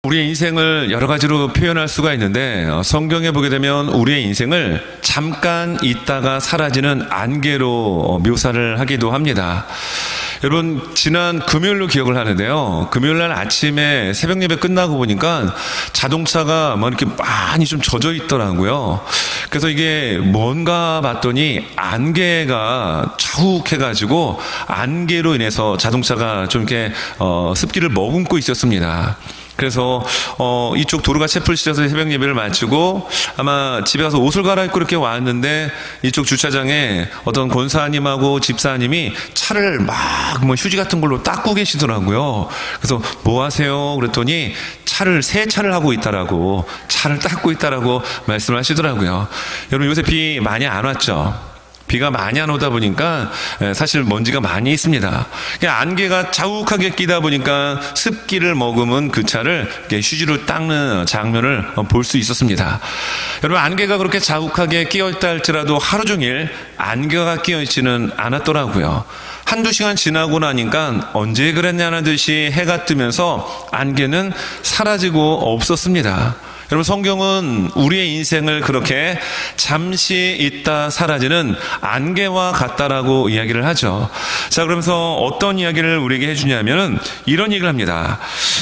우리의 인생을 여러 가지로 표현할 수가 있는데 성경에 보게 되면 우리의 인생을 잠깐 있다가 사라지는 안개로 묘사를 하기도 합니다. 여러분, 지난 금요일로 기억을 하는데요, 금요일날 아침에 새벽 예배 끝나고 보니까 자동차가 뭐 이렇게 많이 좀 젖어 있더라고요. 그래서 이게 뭔가 봤더니 안개가 자욱해가지고 안개로 인해서 자동차가 좀 이렇게 습기를 머금고 있었습니다. 그래서 이쪽 도로가 채플시에서 새벽 예배를 마치고 아마 집에 가서 옷을 갈아입고 이렇게 왔는데 이쪽 주차장에 어떤 권사님하고 집사님이 차를 막 뭐 휴지 같은 걸로 닦고 계시더라고요. 그래서 뭐 하세요? 그랬더니 세차를 하고 있다라고, 차를 닦고 있다라고 말씀을 하시더라고요. 여러분, 요새 비 많이 안 왔죠? 비가 많이 안 오다 보니까 사실 먼지가 많이 있습니다. 안개가 자욱하게 끼다 보니까 습기를 머금은 그 차를 휴지로 닦는 장면을 볼 수 있었습니다. 여러분, 안개가 그렇게 자욱하게 끼어있다 할지라도 하루 종일 안개가 끼어있지는 않았더라고요. 한두 시간 지나고 나니까 언제 그랬냐는 듯이 해가 뜨면서 안개는 사라지고 없었습니다. 여러분, 성경은 우리의 인생을 그렇게 잠시 있다 사라지는 안개와 같다라고 이야기를 하죠. 자, 그러면서 어떤 이야기를 우리에게 해주냐면은 이런 얘기를 합니다.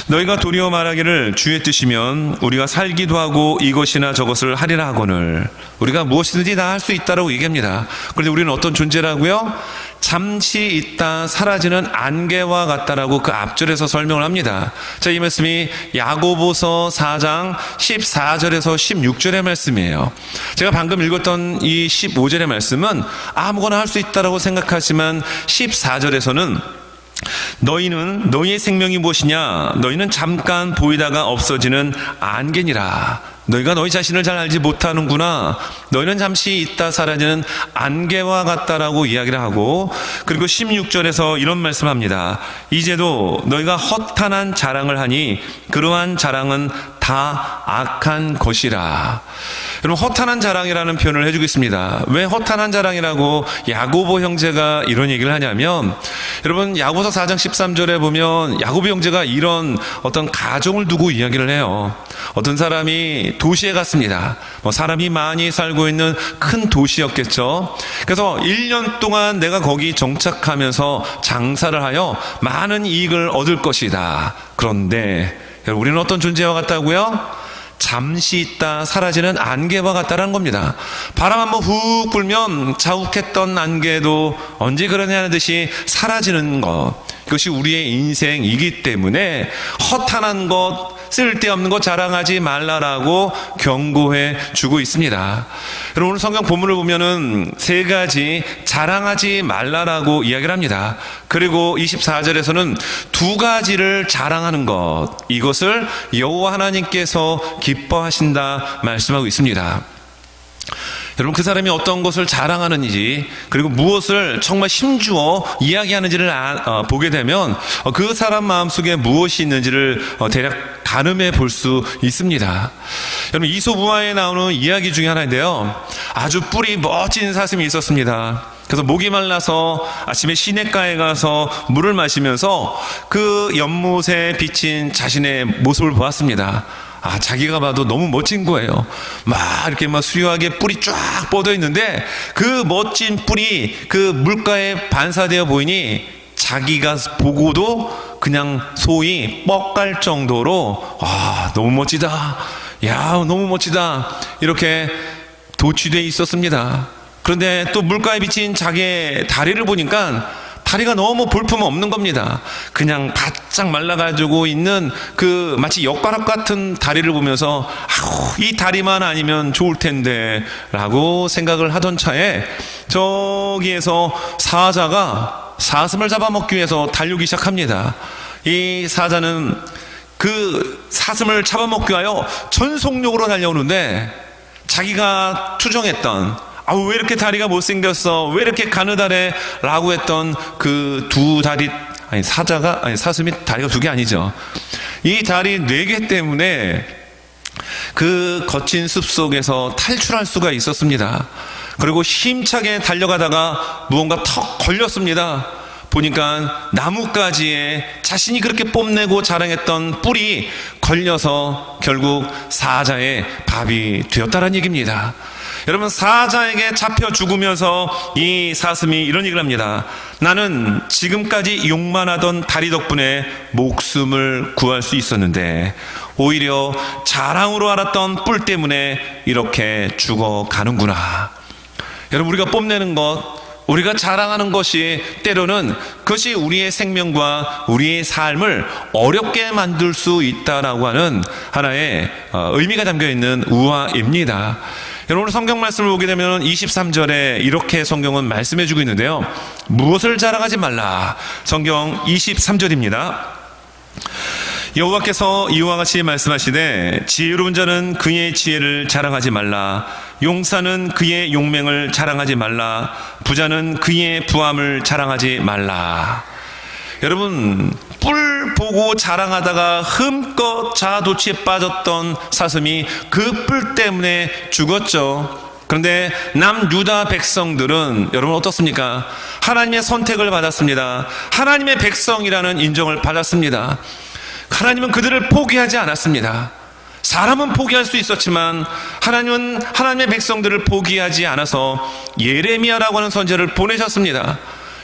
너희가 도리어 말하기를 주의 뜻이면 우리가 살기도 하고 이것이나 저것을 하리라 하거늘. 우리가 무엇이든지 다 할 수 있다라고 얘기합니다. 그런데 우리는 어떤 존재라고요? 잠시 있다 사라지는 안개와 같다라고 그 앞절에서 설명을 합니다. 자, 이 말씀이 야고보서 4장 14절에서 16절의 말씀이에요. 제가 방금 읽었던 이 15절의 말씀은 아무거나 할 수 있다라고 생각하지만 14절에서는 너희의 생명이 무엇이냐? 너희는 잠깐 보이다가 없어지는 안개니라. 너희가 너희 자신을 잘 알지 못하는구나. 너희는 잠시 있다 사라지는 안개와 같다라고 이야기를 하고, 그리고 16절에서 이런 말씀합니다. 이제도 너희가 허탄한 자랑을 하니 그러한 자랑은 다 악한 것이라. 여러분, 허탄한 자랑이라는 표현을 해주고 있습니다. 왜 허탄한 자랑이라고 야고보 형제가 이런 얘기를 하냐면, 여러분, 야고보서 4장 13절에 보면 야고보 형제가 이런 어떤 가정을 두고 이야기를 해요. 어떤 사람이 도시에 갔습니다. 사람이 많이 살고 있는 큰 도시였겠죠. 그래서 1년 동안 내가 거기 정착하면서 장사를 하여 많은 이익을 얻을 것이다. 그런데 우리는 어떤 존재와 같다고요? 잠시 있다 사라지는 안개와 같다라는 겁니다. 바람 한번 훅 불면 자욱했던 안개도 언제 그러냐는 듯이 사라지는 것, 그것이 우리의 인생이기 때문에 허탄한 것, 쓸데없는 것 자랑하지 말라라고 경고해 주고 있습니다. 여러분, 오늘 성경 본문을 보면은 세 가지 자랑하지 말라라고 이야기를 합니다. 그리고 24절에서는 두 가지를 자랑하는 것, 이것을 여호와 하나님께서 기뻐하신다 말씀하고 있습니다. 여러분, 그 사람이 어떤 것을 자랑하는지, 그리고 무엇을 정말 힘주어 이야기하는지를 보게 되면 그 사람 마음속에 무엇이 있는지를 대략 가늠해 볼 수 있습니다. 여러분, 이솝우화에 나오는 이야기 중에 하나인데요, 아주 뿔이 멋진 사슴이 있었습니다. 그래서 목이 말라서 아침에 시냇가에 가서 물을 마시면서 그 연못에 비친 자신의 모습을 보았습니다. 자기가 봐도 너무 멋진 거예요. 이렇게 수려하게 뿔이 쫙 뻗어 있는데 그 멋진 뿔이 그 물가에 반사되어 보이니 자기가 보고도 그냥 소위 뻑갈 정도로 너무 멋지다, 너무 멋지다, 이렇게 도취되어 있었습니다. 그런데 또 물가에 비친 자기의 다리를 보니까 다리가 너무 볼품 없는 겁니다. 그냥 바짝 말라가지고 있는 그 마치 엿가락 같은 다리를 보면서 이 다리만 아니면 좋을 텐데 라고 생각을 하던 차에 저기에서 사자가 사슴을 잡아먹기 위해서 달리기 시작합니다. 이 사자는 그 사슴을 잡아먹기 위하여 전속력으로 달려오는데 자기가 투정했던 왜 이렇게 다리가 못생겼어? 왜 이렇게 가느다래? 라고 했던 그 두 다리, 사슴이 다리가 두 개 아니죠. 이 다리 4개 때문에 그 거친 숲 속에서 탈출할 수가 있었습니다. 그리고 힘차게 달려가다가 무언가 턱 걸렸습니다. 보니까 나뭇가지에 자신이 그렇게 뽐내고 자랑했던 뿔이 걸려서 결국 사자의 밥이 되었다는 얘기입니다. 여러분, 사자에게 잡혀 죽으면서 이 사슴이 이런 얘기를 합니다. 나는 지금까지 욕만 하던 다리 덕분에 목숨을 구할 수 있었는데 오히려 자랑으로 알았던 뿔 때문에 이렇게 죽어가는구나. 여러분, 우리가 뽐내는 것, 우리가 자랑하는 것이 때로는 그것이 우리의 생명과 우리의 삶을 어렵게 만들 수 있다라고 하는 하나의 의미가 담겨있는 우화입니다. 여러분, 성경 말씀을 보게 되면 23절에 이렇게 성경은 말씀해 주고 있는데요. 무엇을 자랑하지 말라. 성경 23절입니다. 여호와께서 이와 같이 말씀하시되 지혜로운 자는 그의 지혜를 자랑하지 말라. 용사는 그의 용맹을 자랑하지 말라. 부자는 그의 부함을 자랑하지 말라. 여러분, 뿔 보고 자랑하다가 흠껏 자아도취에 빠졌던 사슴이 그 뿔 때문에 죽었죠. 그런데 남유다 백성들은 여러분 어떻습니까? 하나님의 선택을 받았습니다. 하나님의 백성이라는 인정을 받았습니다. 하나님은 그들을 포기하지 않았습니다. 사람은 포기할 수 있었지만 하나님은 하나님의 백성들을 포기하지 않아서 예레미야라고 하는 선지자를 보내셨습니다.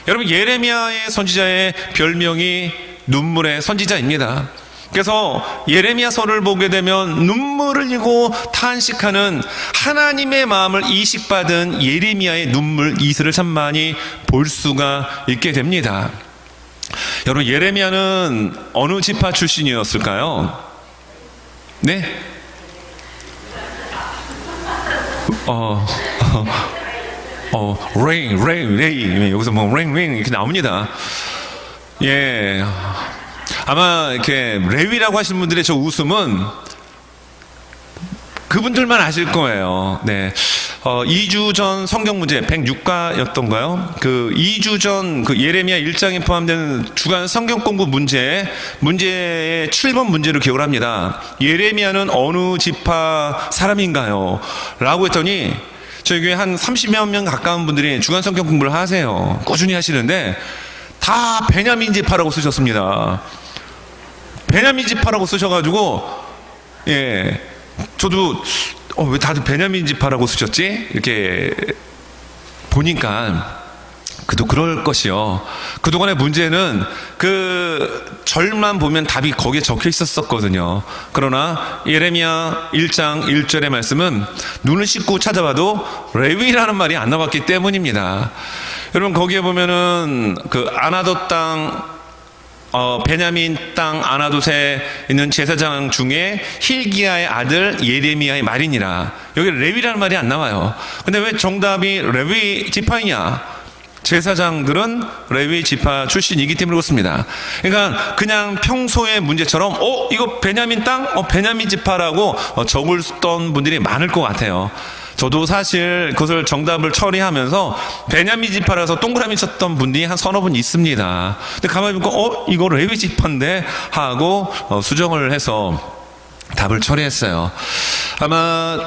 여러분, 예레미야의 선지자의 별명이 눈물의 선지자입니다. 그래서 예레미야서를 보게 되면 눈물을 흘리고 탄식하는 하나님의 마음을 이식받은 예레미야의 눈물 이슬을 참 많이 볼 수가 있게 됩니다. 여러분, 예레미야는 어느 지파 출신이었을까요? 네? 레이. 여기서 뭐, 레이 이렇게 나옵니다. 예. 아마 이렇게 레위라고 하시는 분들의 저 웃음은 그분들만 아실 거예요. 네. 2주 전 성경 문제 106가였던가요? 그 2주 전 그 예레미야 1장에 포함되는 주간 성경 공부 문제의 7번 문제를 기억을 합니다. 예레미야는 어느 지파 사람인가요? 라고 했더니 저희 교회 한 30여 명 가까운 분들이 주간 성경 공부를 하세요. 꾸준히 하시는데 다 베냐민 지파라고 쓰셨습니다. 베냐민 지파라고 쓰셔가지고, 예, 저도 왜 다들 베냐민 지파라고 쓰셨지? 이렇게 보니까 그도 그럴 것이요. 그동안의 문제는 그 절만 보면 답이 거기에 적혀 있었거든요. 그러나 예레미야 1장 1절의 말씀은 눈을 씻고 찾아봐도 레위라는 말이 안 나왔기 때문입니다. 여러분, 거기에 보면은 그 아나돗 땅, 베냐민 땅 아나돗에 있는 제사장 중에 힐기야의 아들 예레미야의 말이니라. 여기 레위라는 말이 안 나와요. 근데 왜 정답이 레위 지파이냐? 제사장들은 레위 지파 출신이기 때문에 그렇습니다. 그러니까 그냥 평소의 문제처럼 이거 베냐민 땅? 베냐민 지파라고 적었던 분들이 많을 것 같아요. 저도 사실 그것을 정답을 처리하면서 베냐민 지파라서 동그라미 쳤던 분들이 한 서너 분 있습니다. 근데 가만히 보니까 이거 레위 지파인데 하고 수정을 해서 답을 처리했어요. 아마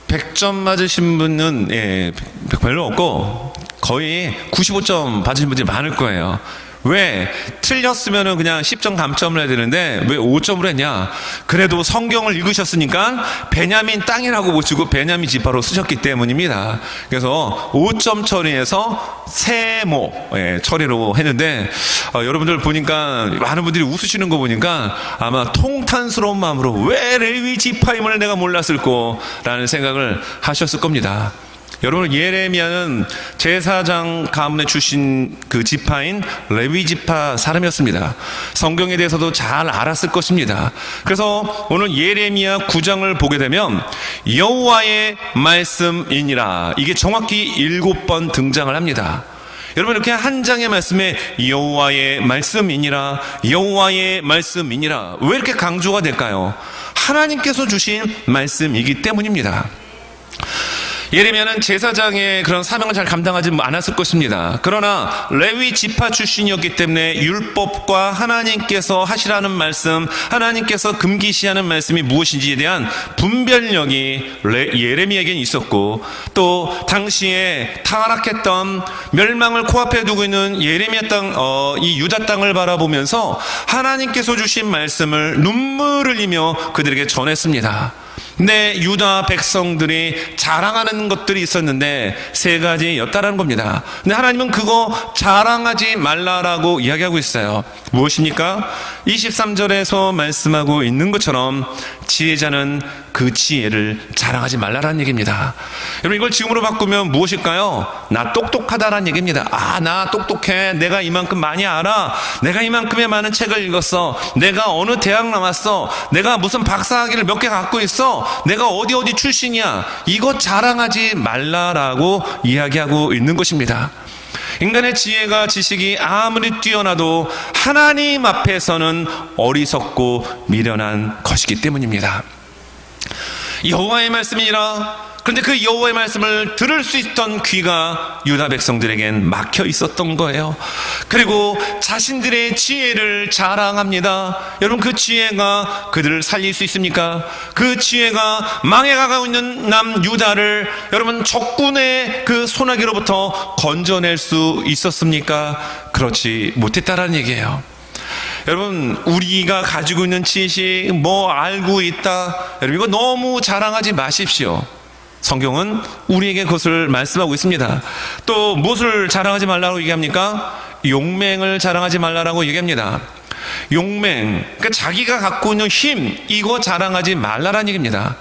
100점 맞으신 분은 별로 없고 거의 95점 받으신 분들이 많을 거예요. 왜? 틀렸으면 그냥 10점 감점을 해야 되는데 왜 5점을 했냐? 그래도 성경을 읽으셨으니까 베냐민 땅이라고 보시고 베냐민 지파로 쓰셨기 때문입니다. 그래서 5점 처리해서 세모 처리로 했는데 여러분들 보니까 많은 분들이 웃으시는 거 보니까 아마 통탄스러운 마음으로 왜 레위 지파임을 내가 몰랐을꼬라는 생각을 하셨을 겁니다. 여러분, 예레미야는 제사장 가문의 출신 그 지파인 레위 지파 사람이었습니다. 성경에 대해서도 잘 알았을 것입니다. 그래서 오늘 예레미야 9장을 보게 되면 여호와의 말씀이니라, 이게 정확히 7번 등장을 합니다. 여러분, 이렇게 한 장의 말씀에 여호와의 말씀이니라, 여호와의 말씀이니라, 왜 이렇게 강조가 될까요? 하나님께서 주신 말씀이기 때문입니다. 예레미야는 제사장의 그런 사명을 잘 감당하지 않았을 것입니다. 그러나 레위 지파 출신이었기 때문에 율법과 하나님께서 하시라는 말씀, 하나님께서 금기시하는 말씀이 무엇인지에 대한 분별력이 예레미야에겐 있었고, 또 당시에 타락했던 멸망을 코앞에 두고 있는 예레미야 땅, 이 유다 땅을 바라보면서 하나님께서 주신 말씀을 눈물을 흘리며 그들에게 전했습니다. 근데 유다 백성들이 자랑하는 것들이 있었는데 세 가지였다라는 겁니다. 근데 하나님은 그거 자랑하지 말라라고 이야기하고 있어요. 무엇입니까? 23절에서 말씀하고 있는 것처럼 지혜자는 그 지혜를 자랑하지 말라라는 얘기입니다. 여러분, 이걸 지금으로 바꾸면 무엇일까요? 나 똑똑하다라는 얘기입니다. 아, 나 똑똑해. 내가 이만큼 많이 알아. 내가 이만큼의 많은 책을 읽었어. 내가 어느 대학 나왔어. 내가 무슨 박사학위를 몇 개 갖고 있어. 내가 어디 출신이야. 이거 자랑하지 말라라고 이야기하고 있는 것입니다. 인간의 지혜가 지식이 아무리 뛰어나도 하나님 앞에서는 어리석고 미련한 것이기 때문입니다. 여호와의 말씀이라. 그런데 그 여호와의 말씀을 들을 수 있던 귀가 유다 백성들에겐 막혀 있었던 거예요. 그리고 자신들의 지혜를 자랑합니다. 여러분, 그 지혜가 그들을 살릴 수 있습니까? 그 지혜가 망해가고 있는 남유다를 여러분 적군의 그 소나기로부터 건져낼 수 있었습니까? 그렇지 못했다라는 얘기예요. 여러분, 우리가 가지고 있는 지식, 뭐 알고 있다, 여러분 이거 너무 자랑하지 마십시오. 성경은 우리에게 그것을 말씀하고 있습니다. 또 무엇을 자랑하지 말라고 얘기합니까? 용맹을 자랑하지 말라고 얘기합니다. 용맹, 그러니까 자기가 갖고 있는 힘, 이거 자랑하지 말라라는 얘기입니다.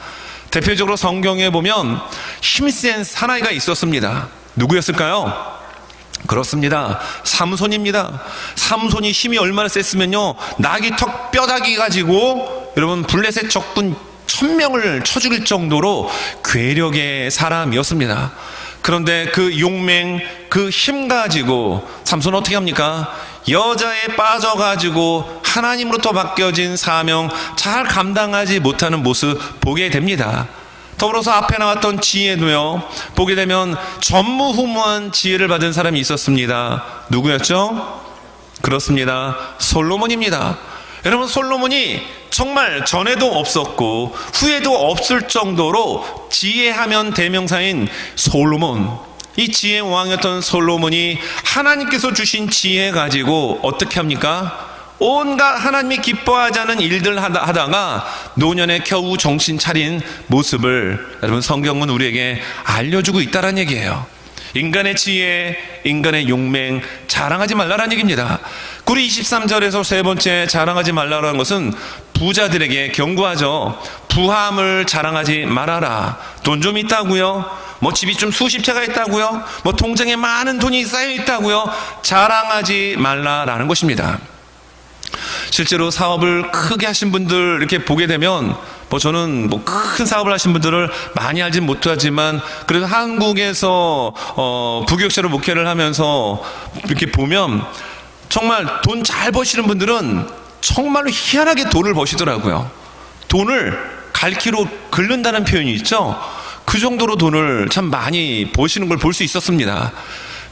대표적으로 성경에 보면 힘센 사나이가 있었습니다. 누구였을까요? 그렇습니다. 삼손입니다. 삼손이 힘이 얼마나 셌으면요, 낙이 턱 뼈다귀 가지고 여러분 블레셋 적군 1000명을 쳐 죽일 정도로 괴력의 사람이었습니다. 그런데 그 용맹, 그 힘 가지고 삼손은 어떻게 합니까? 여자에 빠져가지고 하나님으로부터 맡겨진 사명 잘 감당하지 못하는 모습 보게 됩니다. 더불어서 앞에 나왔던 지혜도요, 보게 되면 전무후무한 지혜를 받은 사람이 있었습니다. 누구였죠? 그렇습니다. 솔로몬입니다. 여러분, 솔로몬이 정말 전에도 없었고 후에도 없을 정도로 지혜하면 대명사인 솔로몬, 이 지혜의 왕이었던 솔로몬이 하나님께서 주신 지혜 가지고 어떻게 합니까? 온갖 하나님이 기뻐하지 않은 일들 하다가 노년에 겨우 정신 차린 모습을 여러분 성경은 우리에게 알려주고 있다는 얘기예요. 인간의 지혜, 인간의 용맹 자랑하지 말라는 얘기입니다. 구리 23절에서 세 번째 자랑하지 말라는 것은 부자들에게 경고하죠. 부함을 자랑하지 말아라. 돈 좀 있다고요? 뭐 집이 좀 수십 채가 있다고요? 뭐 통장에 많은 돈이 쌓여 있다고요? 자랑하지 말라라는 것입니다. 실제로 사업을 크게 하신 분들 이렇게 보게 되면, 뭐 저는 뭐 큰 사업을 하신 분들을 많이 알진 못하지만 그래도 한국에서 부교육자로 목회를 하면서 이렇게 보면 정말 돈 잘 버시는 분들은 정말로 희한하게 돈을 버시더라고요. 돈을 갈퀴로 긁는다는 표현이 있죠. 그 정도로 돈을 참 많이 버시는 걸 볼 수 있었습니다.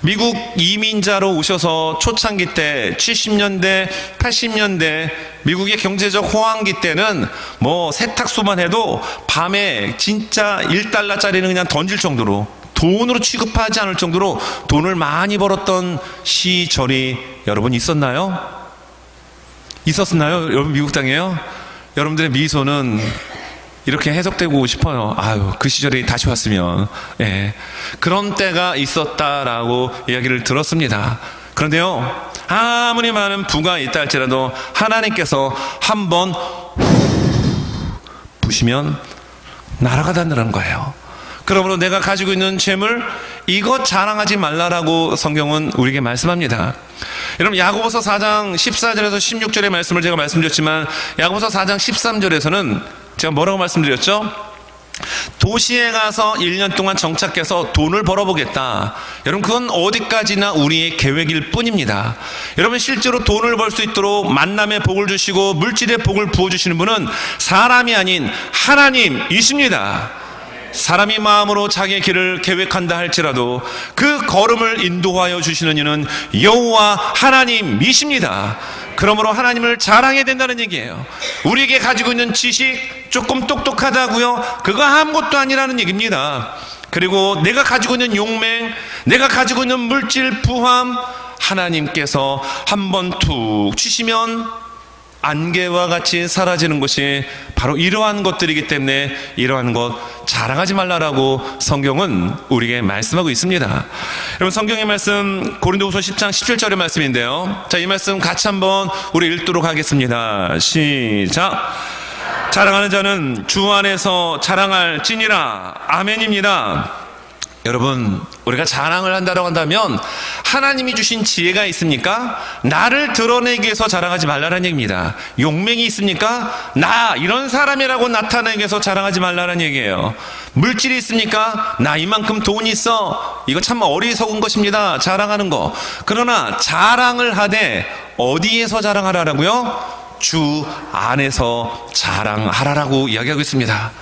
미국 이민자로 오셔서 초창기 때 70년대, 80년대 미국의 경제적 호황기 때는 뭐 세탁소만 해도 밤에 진짜 1달러짜리는 그냥 던질 정도로 돈으로 취급하지 않을 정도로 돈을 많이 벌었던 시절이 여러분 있었나요? 있었나요? 여러분 미국 땅에요? 여러분들의 미소는 이렇게 해석되고 싶어요. 아유, 그 시절이 다시 왔으면. 예, 그런 때가 있었다라고 이야기를 들었습니다. 그런데요, 아무리 많은 부가 있다 할지라도 하나님께서 한번 부시면 날아가다는 거예요. 그러므로 내가 가지고 있는 재물, 이것 자랑하지 말라라고 성경은 우리에게 말씀합니다. 여러분, 야고보서 4장 14절에서 16절의 말씀을 제가 말씀드렸지만 야고보서 4장 13절에서는 제가 뭐라고 말씀드렸죠? 도시에 가서 1년 동안 정착해서 돈을 벌어보겠다. 여러분, 그건 어디까지나 우리의 계획일 뿐입니다. 여러분, 실제로 돈을 벌 수 있도록 만남의 복을 주시고 물질의 복을 부어주시는 분은 사람이 아닌 하나님이십니다. 사람이 마음으로 자기의 길을 계획한다 할지라도 그 걸음을 인도하여 주시는 이는 여호와 하나님이십니다. 그러므로 하나님을 자랑해야 된다는 얘기예요. 우리에게 가지고 있는 지식 조금 똑똑하다고요? 그거 아무것도 아니라는 얘기입니다. 그리고 내가 가지고 있는 용맹, 내가 가지고 있는 물질 부함, 하나님께서 한번 툭 치시면 안개와 같이 사라지는 것이 바로 이러한 것들이기 때문에 이러한 것 자랑하지 말라라고 성경은 우리에게 말씀하고 있습니다. 여러분, 성경의 말씀 고린도후서 10장 17절의 말씀인데요. 자, 이 말씀 같이 한번 우리 읽도록 하겠습니다. 시작. 자랑하는 자는 주 안에서 자랑할지니라. 아멘입니다. 여러분, 우리가 자랑을 한다고 한다면 하나님이 주신 지혜가 있습니까? 나를 드러내기 위해서 자랑하지 말라는 얘기입니다. 용맹이 있습니까? 나 이런 사람이라고 나타내기 위해서 자랑하지 말라는 얘기예요. 물질이 있습니까? 나 이만큼 돈이 있어. 이거 참 어리석은 것입니다. 자랑하는 거. 그러나 자랑을 하되 어디에서 자랑하라라고요? 주 안에서 자랑하라라고 이야기하고 있습니다.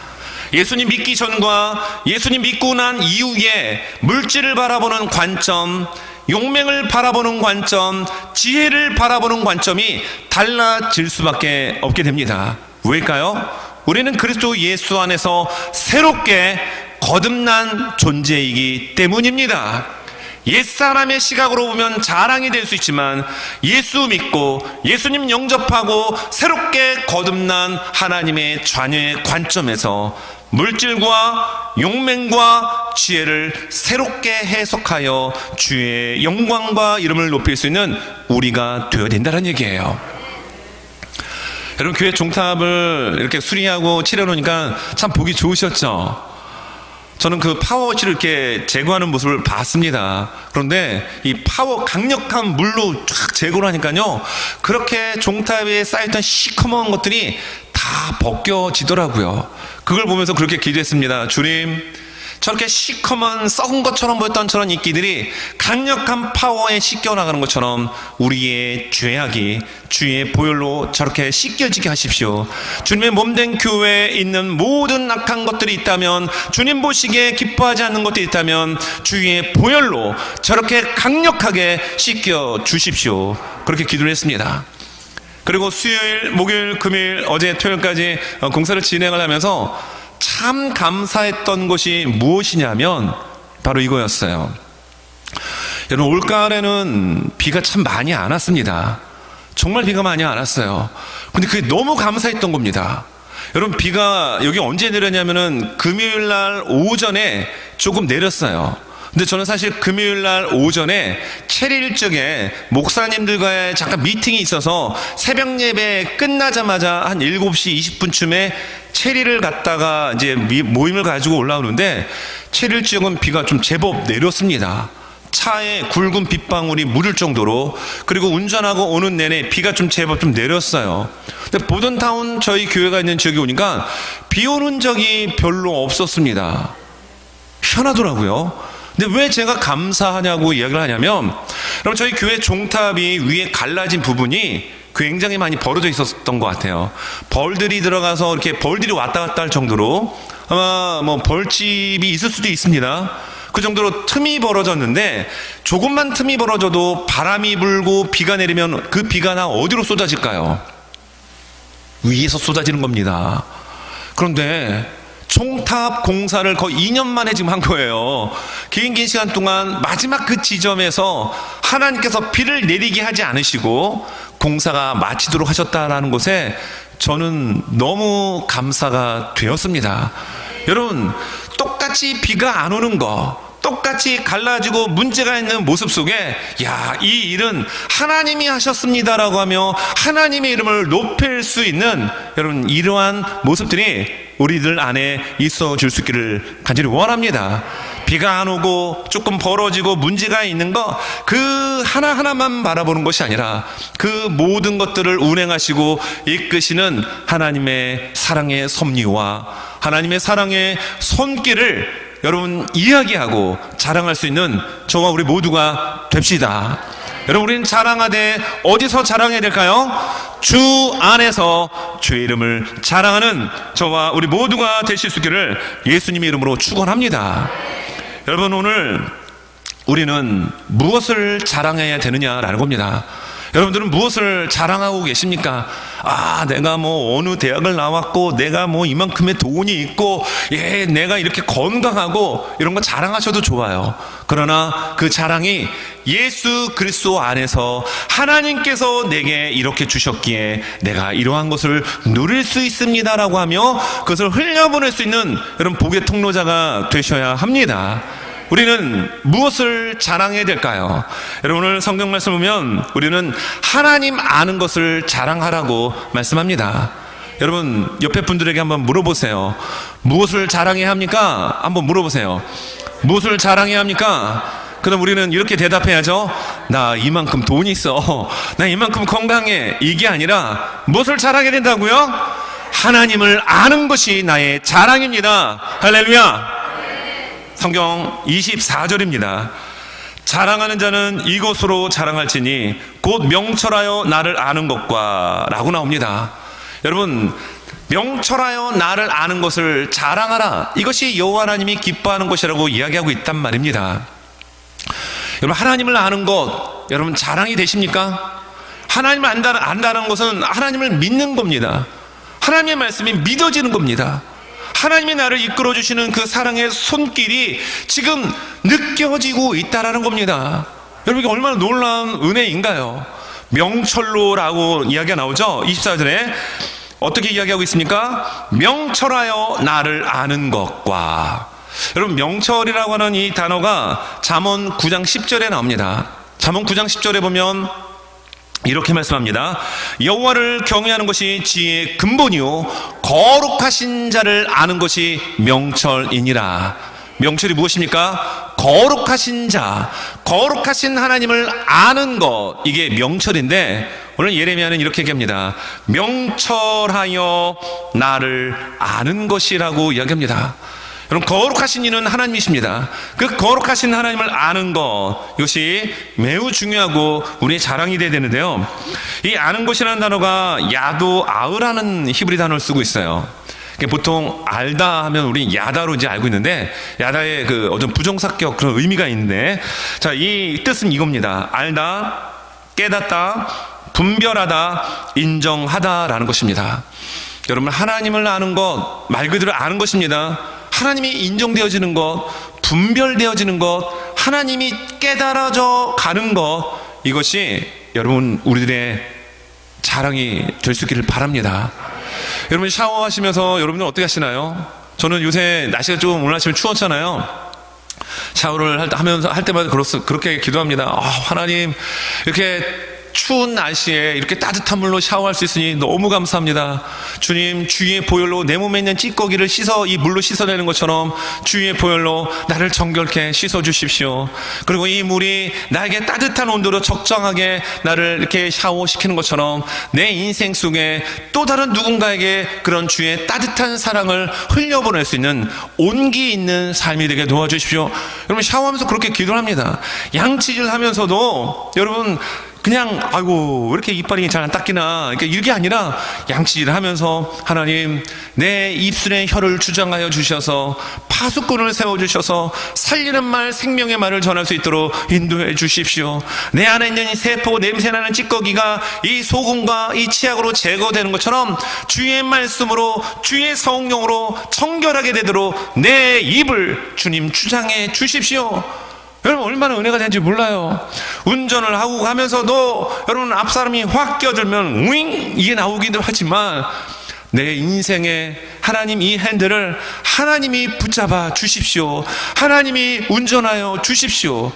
예수님 믿기 전과 예수님 믿고 난 이후에 물질을 바라보는 관점, 용맹을 바라보는 관점, 지혜를 바라보는 관점이 달라질 수밖에 없게 됩니다. 왜일까요? 우리는 그리스도 예수 안에서 새롭게 거듭난 존재이기 때문입니다. 옛사람의 시각으로 보면 자랑이 될 수 있지만 예수 믿고 예수님 영접하고 새롭게 거듭난 하나님의 자녀의 관점에서 물질과 용맹과 지혜를 새롭게 해석하여 주의 영광과 이름을 높일 수 있는 우리가 되어야 된다는 얘기예요. 여러분, 교회 종탑을 이렇게 수리하고 칠해놓으니까 참 보기 좋으셨죠? 저는 그 파워워치를 이렇게 제거하는 모습을 봤습니다. 그런데 이 강력한 물로 쫙 제거를 하니까요, 그렇게 종탑에 쌓였던 시커먼 것들이 다 벗겨지더라고요. 그걸 보면서 그렇게 기도했습니다. 주님, 저렇게 시커먼 썩은 것처럼 보였던 저런 이끼들이 강력한 파워에 씻겨나가는 것처럼 우리의 죄악이 주의 보혈로 저렇게 씻겨지게 하십시오. 주님의 몸된 교회에 있는 모든 악한 것들이 있다면, 주님 보시기에 기뻐하지 않는 것들이 있다면 주의 보혈로 저렇게 강력하게 씻겨 주십시오. 그렇게 기도를 했습니다. 그리고 수요일, 목요일, 금요일, 어제 토요일까지 공사를 진행을 하면서 참 감사했던 것이 무엇이냐면 바로 이거였어요. 여러분, 올가을에는 비가 참 많이 안 왔습니다. 정말 비가 많이 안 왔어요. 근데 그게 너무 감사했던 겁니다. 여러분, 비가 여기 언제 내렸냐면은 금요일 날 오전에 조금 내렸어요. 근데 저는 사실 금요일 날 오전에 체리일 쪽에 목사님들과의 잠깐 미팅이 있어서 새벽 예배 끝나자마자 한 7시 20분쯤에 체리를 갔다가 이제 모임을 가지고 올라오는데, 체리일 지역은 비가 좀 제법 내렸습니다. 차에 굵은 빗방울이 묻을 정도로. 그리고 운전하고 오는 내내 비가 좀 제법 좀 내렸어요. 근데 보던타운 저희 교회가 있는 지역에 오니까 비 오는 적이 별로 없었습니다. 희한하더라고요. 근데 왜 제가 감사하냐고 이야기를 하냐면, 그럼 저희 교회 종탑이 위에 갈라진 부분이 굉장히 많이 벌어져 있었던 것 같아요. 벌들이 들어가서 이렇게 벌들이 왔다 갔다 할 정도로 아마 뭐 벌집이 있을 수도 있습니다. 그 정도로 틈이 벌어졌는데, 조금만 틈이 벌어져도 바람이 불고 비가 내리면 그 비가 나 어디로 쏟아질까요? 위에서 쏟아지는 겁니다. 그런데 종탑 공사를 거의 2년 만에 지금 한 거예요. 긴 시간 동안 마지막 그 지점에서 하나님께서 비를 내리게 하지 않으시고 공사가 마치도록 하셨다라는 것에 저는 너무 감사가 되었습니다. 여러분, 똑같이 비가 안 오는 거, 똑같이 갈라지고 문제가 있는 모습 속에, 야, 이 일은 하나님이 하셨습니다라고 하며 하나님의 이름을 높일 수 있는, 여러분, 이러한 모습들이 우리들 안에 있어 줄 수 있기를 간절히 원합니다. 비가 안 오고 조금 벌어지고 문제가 있는 거, 그 하나하나만 바라보는 것이 아니라 그 모든 것들을 운행하시고 이끄시는 하나님의 사랑의 섭리와 하나님의 사랑의 손길을 여러분 이야기하고 자랑할 수 있는 저와 우리 모두가 됩시다. 여러분, 우리는 자랑하되 어디서 자랑해야 될까요? 주 안에서 주의 이름을 자랑하는 저와 우리 모두가 되실 수 있기를 예수님의 이름으로 축원합니다. 여러분, 오늘 우리는 무엇을 자랑해야 되느냐라는 겁니다. 여러분들은 무엇을 자랑하고 계십니까? 내가 뭐 어느 대학을 나왔고, 내가 뭐 이만큼의 돈이 있고, 내가 이렇게 건강하고, 이런 거 자랑하셔도 좋아요. 그러나 그 자랑이 예수 그리스도 안에서 하나님께서 내게 이렇게 주셨기에 내가 이러한 것을 누릴 수 있습니다라고 하며 그것을 흘려보낼 수 있는 여러분 복의 통로자가 되셔야 합니다. 우리는 무엇을 자랑해야 될까요? 여러분, 오늘 성경 말씀 보면 우리는 하나님 아는 것을 자랑하라고 말씀합니다. 여러분, 옆에 분들에게 한번 물어보세요. 무엇을 자랑해야 합니까? 한번 물어보세요. 무엇을 자랑해야 합니까? 그럼 우리는 이렇게 대답해야죠. 나 이만큼 돈이 있어, 나 이만큼 건강해. 이게 아니라 무엇을 자랑해야 된다고요? 하나님을 아는 것이 나의 자랑입니다. 할렐루야. 성경 24절입니다. 자랑하는 자는 이것으로 자랑할지니 곧 명철하여 나를 아는 것과 라고 나옵니다. 여러분, 명철하여 나를 아는 것을 자랑하라, 이것이 여호와 하나님이 기뻐하는 것이라고 이야기하고 있단 말입니다. 여러분, 하나님을 아는 것, 여러분 자랑이 되십니까? 하나님을 안다는 것은 하나님을 믿는 겁니다. 하나님의 말씀이 믿어지는 겁니다. 하나님이 나를 이끌어주시는 그 사랑의 손길이 지금 느껴지고 있다라는 겁니다. 여러분, 이게 얼마나 놀라운 은혜인가요? 명철로라고 이야기가 나오죠. 24절에 어떻게 이야기하고 있습니까? 명철하여 나를 아는 것과. 여러분, 명철이라고 하는 이 단어가 잠언 9장 10절에 나옵니다. 잠언 9장 10절에 보면 이렇게 말씀합니다. 여호와를 경외하는 것이 지혜의 근본이요 거룩하신 자를 아는 것이 명철이니라. 명철이 무엇입니까? 거룩하신 자, 거룩하신 하나님을 아는 것, 이게 명철인데 오늘 예레미야는 이렇게 얘기합니다. 명철하여 나를 아는 것이라고 이야기합니다. 여러분, 거룩하신 이는 하나님이십니다. 그 거룩하신 하나님을 아는 것, 이것이 매우 중요하고 우리의 자랑이 돼야 되는데요. 이 아는 것이라는 단어가 야도 아으라는 히브리 단어를 쓰고 있어요. 보통 알다 하면 우리 야다로 이제 알고 있는데, 야다의 그 어떤 부정사격 그런 의미가 있는데, 자, 이 뜻은 이겁니다. 알다, 깨닫다, 분별하다, 인정하다라는 것입니다. 여러분, 하나님을 아는 것, 말 그대로 아는 것입니다. 하나님이 인정되어지는 것, 분별되어지는 것, 하나님이 깨달아져 가는 것, 이것이 여러분 우리들의 자랑이 될 수 있기를 바랍니다. 여러분, 샤워하시면서 여러분들 어떻게 하시나요? 저는 요새 날씨가 좀 오늘 아침에 추웠잖아요. 샤워를 할 때마다 그렇게 기도합니다. 하나님, 이렇게 추운 날씨에 이렇게 따뜻한 물로 샤워할 수 있으니 너무 감사합니다. 주님, 주의 보혈로 내 몸에 있는 찌꺼기를 이 물로 씻어내는 것처럼 주의 보혈로 나를 정결케 씻어주십시오. 그리고 이 물이 나에게 따뜻한 온도로 적정하게 나를 이렇게 샤워시키는 것처럼 내 인생 속에 또 다른 누군가에게 그런 주의 따뜻한 사랑을 흘려보낼 수 있는 온기 있는 삶이 되게 도와주십시오. 여러분, 샤워하면서 그렇게 기도를 합니다. 양치질 하면서도 여러분 그냥 아이고 왜 이렇게 이빨이 잘 안 닦이나, 그러니까 이게 아니라 양치질을 하면서 하나님, 내 입술에 혀를 주장하여 주셔서 파수꾼을 세워주셔서 살리는 말, 생명의 말을 전할 수 있도록 인도해 주십시오. 내 안에 있는 이 세포, 냄새나는 찌꺼기가 이 소금과 이 치약으로 제거되는 것처럼 주의 말씀으로, 주의 성령으로 청결하게 되도록 내 입을 주님 주장해 주십시오. 여러분, 얼마나 은혜가 되는지 몰라요. 운전을 하고 가면서도 여러분 앞사람이 확 껴들면 우잉 이게 나오기도 하지만 내 인생에 하나님 이 핸들을 하나님이 붙잡아 주십시오. 하나님이 운전하여 주십시오.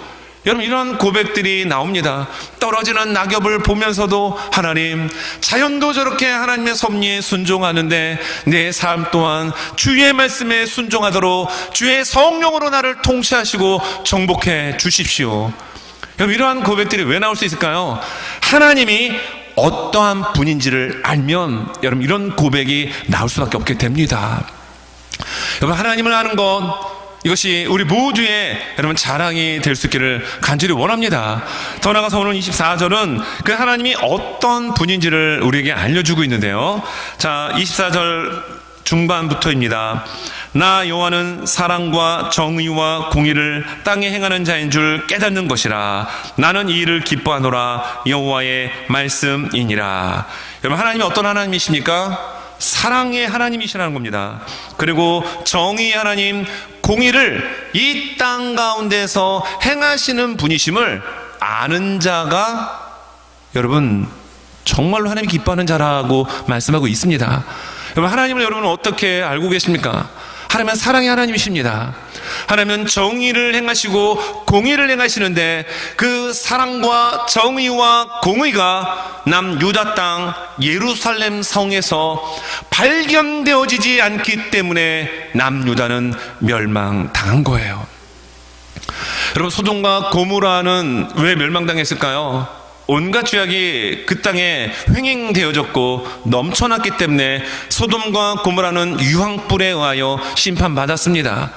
여러분, 이런 고백들이 나옵니다. 떨어지는 낙엽을 보면서도 하나님, 자연도 저렇게 하나님의 섭리에 순종하는데 내 삶 또한 주의 말씀에 순종하도록 주의 성령으로 나를 통치하시고 정복해 주십시오. 여러분, 이러한 고백들이 왜 나올 수 있을까요? 하나님이 어떠한 분인지를 알면 여러분 이런 고백이 나올 수밖에 없게 됩니다. 여러분, 하나님을 아는 것, 이것이 우리 모두의 여러분 자랑이 될 수 있기를 간절히 원합니다. 더 나아가서 오늘 24절은 그 하나님이 어떤 분인지를 우리에게 알려주고 있는데요. 자, 24절 중반부터입니다. 나 여호와는 사랑과 정의와 공의를 땅에 행하는 자인 줄 깨닫는 것이라. 나는 이 일을 기뻐하노라. 여호와의 말씀이니라. 여러분, 하나님이 어떤 하나님이십니까? 사랑의 하나님이시라는 겁니다. 그리고 정의의 하나님, 공의를 이 땅 가운데서 행하시는 분이심을 아는 자가 여러분 정말로 하나님이 기뻐하는 자라고 말씀하고 있습니다. 여러분, 하나님을 여러분은 어떻게 알고 계십니까? 하나님은 사랑의 하나님이십니다. 하나님은 정의를 행하시고 공의를 행하시는데 그 사랑과 정의와 공의가 남유다 땅 예루살렘 성에서 발견되어지지 않기 때문에 남유다는 멸망당한 거예요. 여러분, 소돔과 고모라는 왜 멸망당했을까요? 온갖 죄악이 그 땅에 횡행되어졌고 넘쳐났기 때문에 소돔과 고모라는 유황불에 의하여 심판받았습니다.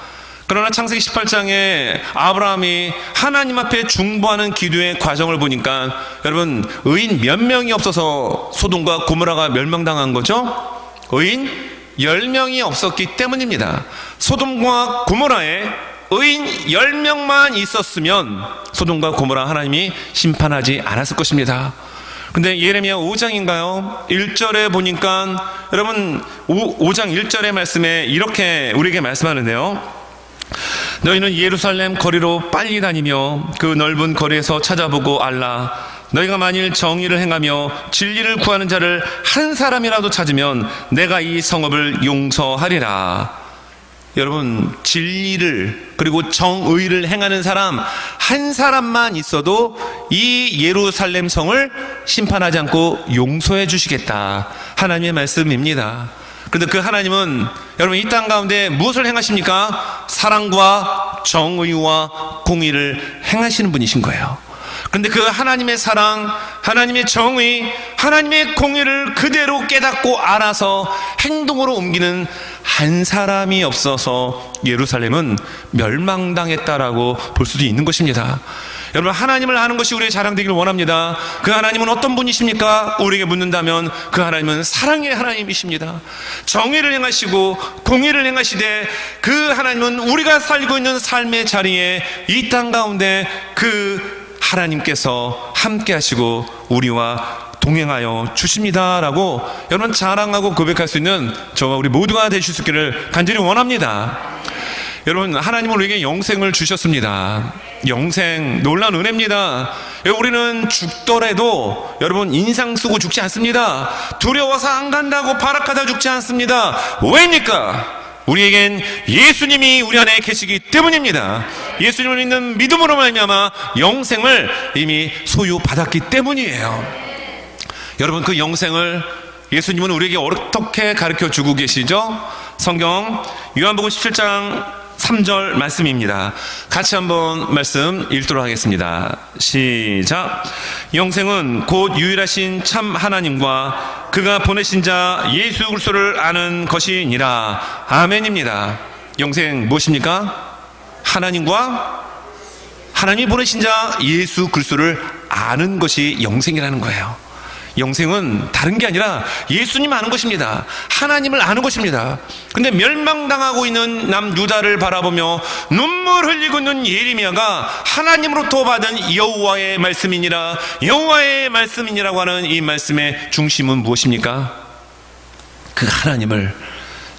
그러나 창세기 18장에 아브라함이 하나님 앞에 중보하는 기도의 과정을 보니까 여러분, 의인 몇 명이 없어서 소돔과 고모라가 멸망당한 거죠? 의인 10명이 없었기 때문입니다. 소돔과 고모라에 의인 10명만 있었으면 소돔과 고모라 하나님이 심판하지 않았을 것입니다. 근데 예레미야 5장인가요? 1절에 보니까 여러분 5장 1절의 말씀에 이렇게 우리에게 말씀하는데요. 너희는 예루살렘 거리로 빨리 다니며 그 넓은 거리에서 찾아보고 알라. 너희가 만일 정의를 행하며 진리를 구하는 자를 한 사람이라도 찾으면 내가 이 성읍을 용서하리라. 여러분, 진리를 그리고 정의를 행하는 사람 한 사람만 있어도 이 예루살렘 성을 심판하지 않고 용서해 주시겠다, 하나님의 말씀입니다. 그런데 그 하나님은 여러분 이 땅 가운데 무엇을 행하십니까? 사랑과 정의와 공의를 행하시는 분이신 거예요. 그런데 그 하나님의 사랑, 하나님의 정의, 하나님의 공의를 그대로 깨닫고 알아서 행동으로 옮기는 한 사람이 없어서 예루살렘은 멸망당했다라고 볼 수도 있는 것입니다. 여러분, 하나님을 아는 것이 우리의 자랑되기를 원합니다. 그 하나님은 어떤 분이십니까? 우리에게 묻는다면 그 하나님은 사랑의 하나님이십니다. 정의를 행하시고 공의를 행하시되 그 하나님은 우리가 살고 있는 삶의 자리에 이 땅 가운데 그 하나님께서 함께 하시고 우리와 동행하여 주십니다라고 여러분 자랑하고 고백할 수 있는 저와 우리 모두가 되실 수 있기를 간절히 원합니다. 여러분, 하나님은 우리에게 영생을 주셨습니다. 영생, 놀라운 은혜입니다. 우리는 죽더라도 여러분 인상 쓰고 죽지 않습니다. 두려워서 안 간다고 발악하다 죽지 않습니다. 왜입니까? 우리에겐 예수님이 우리 안에 계시기 때문입니다. 예수님을 믿는 믿음으로 말미암아 영생을 이미 소유받았기 때문이에요. 여러분, 그 영생을 예수님은 우리에게 어떻게 가르쳐주고 계시죠? 성경 요한복음 17장 3절 말씀입니다. 같이 한번 말씀 읽도록 하겠습니다. 시작. 영생은 곧 유일하신 참 하나님과 그가 보내신 자 예수 그리스도를 아는 것이니라. 아멘입니다. 영생 무엇입니까? 하나님과 하나님이 보내신 자 예수 그리스도를 아는 것이 영생이라는 거예요. 영생은 다른 게 아니라 예수님 아는 것입니다. 하나님을 아는 것입니다. 근데 멸망당하고 있는 남유다를 바라보며 눈물 흘리고 있는 예레미야가 하나님으로부터 받은 여호와의 말씀이니라, 여호와의 말씀이니라고 하는 이 말씀의 중심은 무엇입니까? 그 하나님을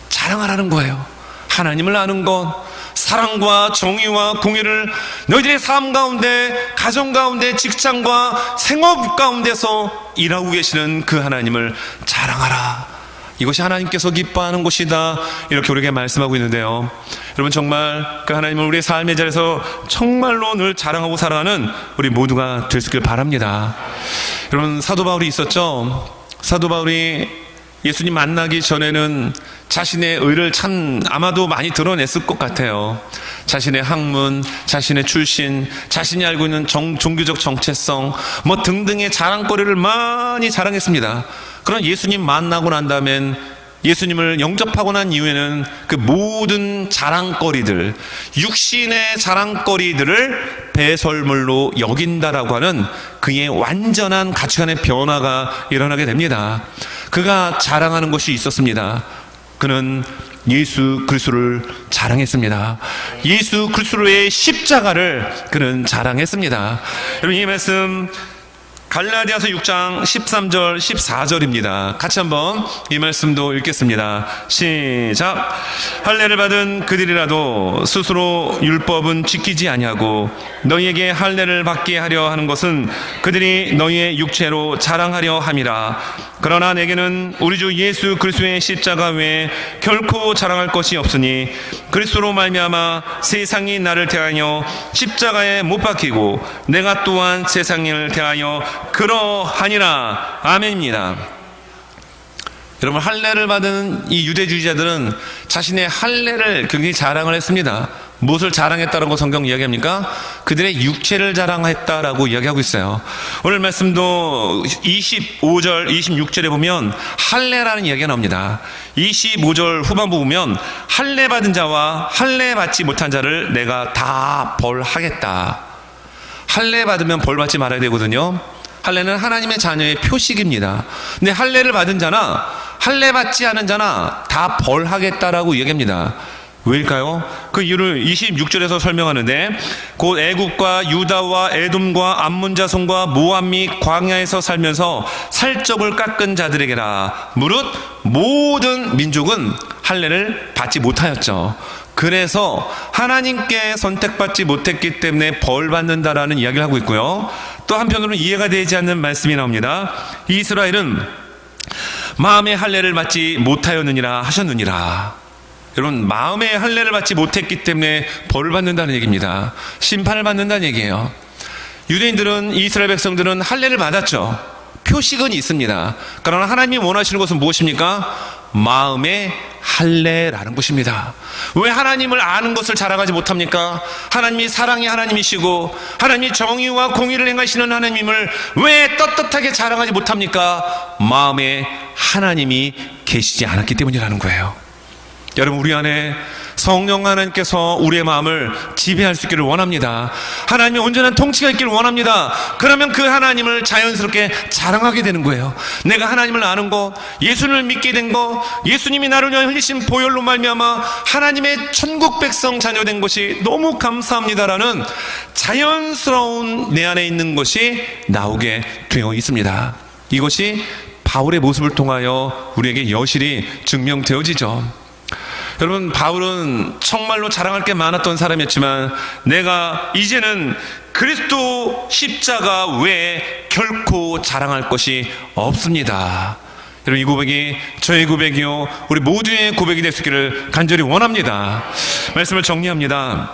자랑하라는 거예요. 하나님을 아는 것, 사랑과 정의와 공의를 너희들의 삶 가운데, 가정 가운데, 직장과 생업 가운데서 일하고 계시는 그 하나님을 자랑하라. 이것이 하나님께서 기뻐하는 것이다, 이렇게 우리에게 말씀하고 있는데요. 여러분, 정말 그 하나님을 우리의 삶의 자리에서 정말로 늘 자랑하고 살아가는 우리 모두가 될 수 있길 바랍니다. 여러분, 사도 바울이 있었죠. 사도 바울이 예수님 만나기 전에는 자신의 의를 참 아마도 많이 드러냈을 것 같아요. 자신의 학문, 자신의 출신, 자신이 알고 있는 종교적 정체성 등등의 자랑거리를 많이 자랑했습니다. 그러나 예수님 만나고 난 다음엔 예수님을 영접하고 난 이후에는 그 모든 자랑거리들, 육신의 자랑거리들을 배설물로 여긴다라고 하는 그의 완전한 가치관의 변화가 일어나게 됩니다. 그가 자랑하는 것이 있었습니다. 그는 예수 그리스도를 자랑했습니다. 예수 그리스도의 십자가를 그는 자랑했습니다. 여러분, 이 말씀 갈라디아서 6장 13절 14절입니다. 같이 한번 이 말씀도 읽겠습니다. 시작. 할례를 받은 그들이라도 스스로 율법은 지키지 아니하고 너희에게 할례를 받게 하려 하는 것은 그들이 너희의 육체로 자랑하려 함이라. 그러나 내게는 우리 주 예수 그리스도의 십자가 외에 결코 자랑할 것이 없으니 그리스도로 말미암아 세상이 나를 대하여 십자가에 못 박히고 내가 또한 세상을 대하여 그러하니라. 아멘입니다. 여러분, 할례를 받은 이 유대주의자들은 자신의 할례를 굉장히 자랑을 했습니다. 무엇을 자랑했다라고 성경 이야기합니까? 그들의 육체를 자랑했다라고 이야기하고 있어요. 오늘 말씀도 25절 26절에 보면 할례라는 이야기가 나옵니다. 25절 후반부 보면 할례 받은 자와 할례 받지 못한 자를 내가 다 벌하겠다. 할례 받으면 벌 받지 말아야 되거든요. 할례는 하나님의 자녀의 표식입니다. 근데 할례를 받은 자나 할례 받지 않은 자나 다 벌하겠다라고 이야기합니다. 왜일까요? 그 이유를 26절에서 설명하는데, 곧 애굽과 유다와 에돔과 암몬 자손과 모압 및 광야에서 살면서 살적을 깎은 자들에게라. 무릇 모든 민족은 할례를 받지 못하였죠. 그래서 하나님께 선택받지 못했기 때문에 벌 받는다라는 이야기를 하고 있고요. 또 한편으로는 이해가 되지 않는 말씀이 나옵니다. 이스라엘은 마음의 할례를 받지 못하였느니라 하셨느니라. 여러분, 마음의 할례를 받지 못했기 때문에 벌을 받는다는 얘기입니다. 심판을 받는다는 얘기예요. 유대인들은, 이스라엘 백성들은 할례를 받았죠. 표식은 있습니다. 그러나 하나님이 원하시는 것은 무엇입니까? 마음의 할례라는 것입니다. 왜 하나님을 아는 것을 자랑하지 못합니까? 하나님이 사랑의 하나님이시고 하나님이 정의와 공의를 행하시는 하나님을 왜 떳떳하게 자랑하지 못합니까? 마음에 하나님이 계시지 않았기 때문이라는 거예요. 여러분, 우리 안에 성령 하나님께서 우리의 마음을 지배할 수 있기를 원합니다. 하나님의 온전한 통치가 있기를 원합니다. 그러면 그 하나님을 자연스럽게 자랑하게 되는 거예요. 내가 하나님을 아는 거, 예수님을 믿게 된 거, 예수님이 나를 위하여 흘리신 보혈로 말미암아 하나님의 천국 백성 자녀된 것이 너무 감사합니다라는 자연스러운 내 안에 있는 것이 나오게 되어 있습니다. 이것이 바울의 모습을 통하여 우리에게 여실히 증명되어지죠. 여러분, 바울은 정말로 자랑할 게 많았던 사람이었지만 내가 이제는 그리스도 십자가 외에 결코 자랑할 것이 없습니다. 여러분, 이 고백이 저의 고백이요 우리 모두의 고백이 될 수 있기를 간절히 원합니다. 말씀을 정리합니다.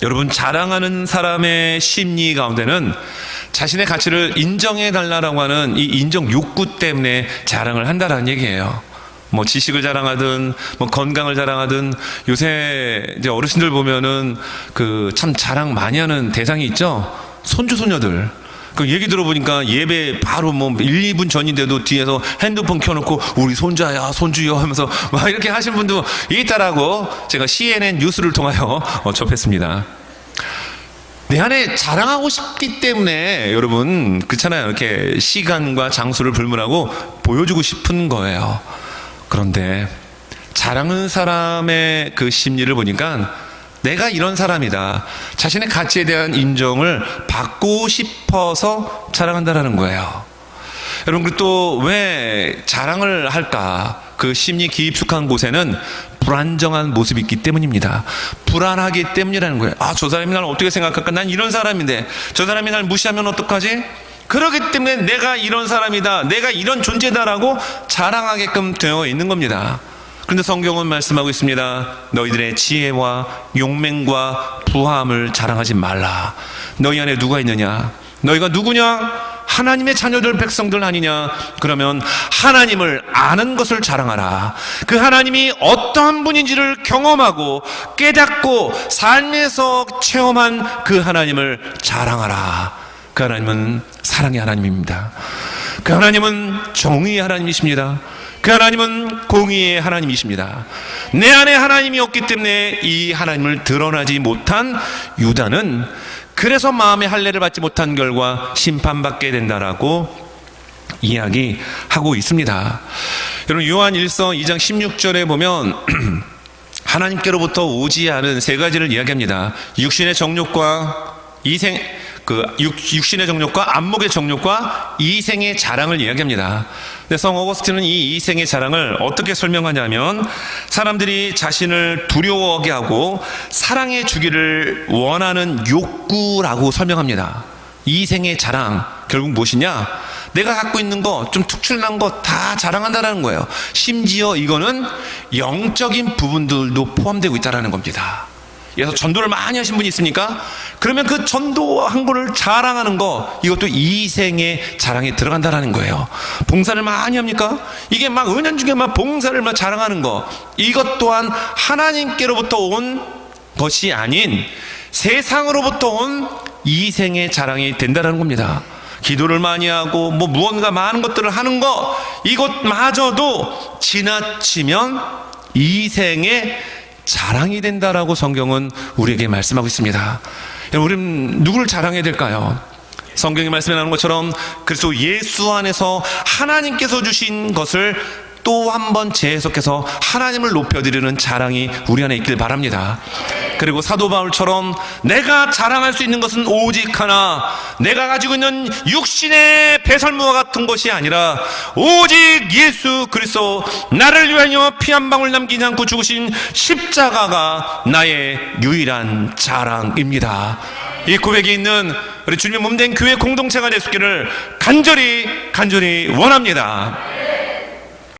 여러분, 자랑하는 사람의 심리 가운데는 자신의 가치를 인정해 달라고 하는 이 인정 욕구 때문에 자랑을 한다라는 얘기예요. 뭐 지식을 자랑하든 뭐 건강을 자랑하든, 요새 이제 어르신들 보면은 그 참 자랑 많이 하는 대상이 있죠. 손주 손녀들. 그 얘기 들어보니까 예배 바로 뭐 1, 2분 전인데도 뒤에서 핸드폰 켜놓고 우리 손자야 손주여 하면서 막 이렇게 하신 분도 있다라고 제가 CNN 뉴스를 통하여 접했습니다. 내 안에 자랑하고 싶기 때문에 여러분, 그렇잖아요. 이렇게 시간과 장소를 불문하고 보여주고 싶은 거예요. 그런데 자랑하는 사람의 그 심리를 보니까 내가 이런 사람이다, 자신의 가치에 대한 인정을 받고 싶어서 자랑한다라는 거예요. 여러분, 그리고 또 왜 자랑을 할까? 그 심리 깊숙한 곳에는 불안정한 모습이 있기 때문입니다. 불안하기 때문이라는 거예요. 아, 저 사람이 날 어떻게 생각할까? 난 이런 사람인데 저 사람이 날 무시하면 어떡하지? 그렇기 때문에 내가 이런 사람이다, 내가 이런 존재다라고 자랑하게끔 되어 있는 겁니다. 그런데 성경은 말씀하고 있습니다. 너희들의 지혜와 용맹과 부함을 자랑하지 말라. 너희 안에 누가 있느냐? 너희가 누구냐? 하나님의 자녀들, 백성들 아니냐? 그러면 하나님을 아는 것을 자랑하라. 그 하나님이 어떠한 분인지를 경험하고 깨닫고 삶에서 체험한 그 하나님을 자랑하라. 그 하나님은 사랑의 하나님입니다. 그 하나님은 정의의 하나님이십니다. 그 하나님은 공의의 하나님이십니다. 내 안에 하나님이 없기 때문에 이 하나님을 드러나지 못한 유다는 그래서 마음의 할례를 받지 못한 결과 심판받게 된다라고 이야기하고 있습니다. 여러분, 요한 1서 2장 16절에 보면 하나님께로부터 오지 않은 세 가지를 이야기합니다. 육신의 정욕과 육신의 정욕과 안목의 정욕과 이생의 자랑을 이야기합니다. 근데 성 어거스틴은 이 이생의 자랑을 어떻게 설명하냐면, 사람들이 자신을 두려워하게 하고 사랑해 주기를 원하는 욕구라고 설명합니다. 이생의 자랑, 결국 무엇이냐? 내가 갖고 있는 거, 좀 특출난 거 다 자랑한다는 거예요. 심지어 이거는 영적인 부분들도 포함되고 있다는 겁니다. 그래서 전도를 많이 하신 분이 있습니까? 그러면 그 전도한 거를 자랑하는 거, 이것도 이생의 자랑에 들어간다는 거예요. 봉사를 많이 합니까? 이게 막 은연중에 막 봉사를 막 자랑하는 거, 이것 또한 하나님께로부터 온 것이 아닌 세상으로부터 온 이생의 자랑이 된다는 겁니다. 기도를 많이 하고 무언가 많은 것들을 하는 거, 이것마저도 지나치면 이생의 자랑이 된다라고 성경은 우리에게 말씀하고 있습니다. 우리는 누구를 자랑해야 될까요? 성경이 말씀해 나오는 것처럼 그리스도 예수 안에서 하나님께서 주신 것을 또 한 번 재해석해서 하나님을 높여드리는 자랑이 우리 안에 있길 바랍니다. 그리고 사도 바울처럼 내가 자랑할 수 있는 것은 오직 하나, 내가 가지고 있는 육신의 배설무와 같은 것이 아니라 오직 예수 그리스도, 나를 위하여 피 한 방울 남기지 않고 죽으신 십자가가 나의 유일한 자랑입니다. 이 고백이 있는 우리 주님의 몸된 교회 공동체가 될 수 있기를 간절히 원합니다.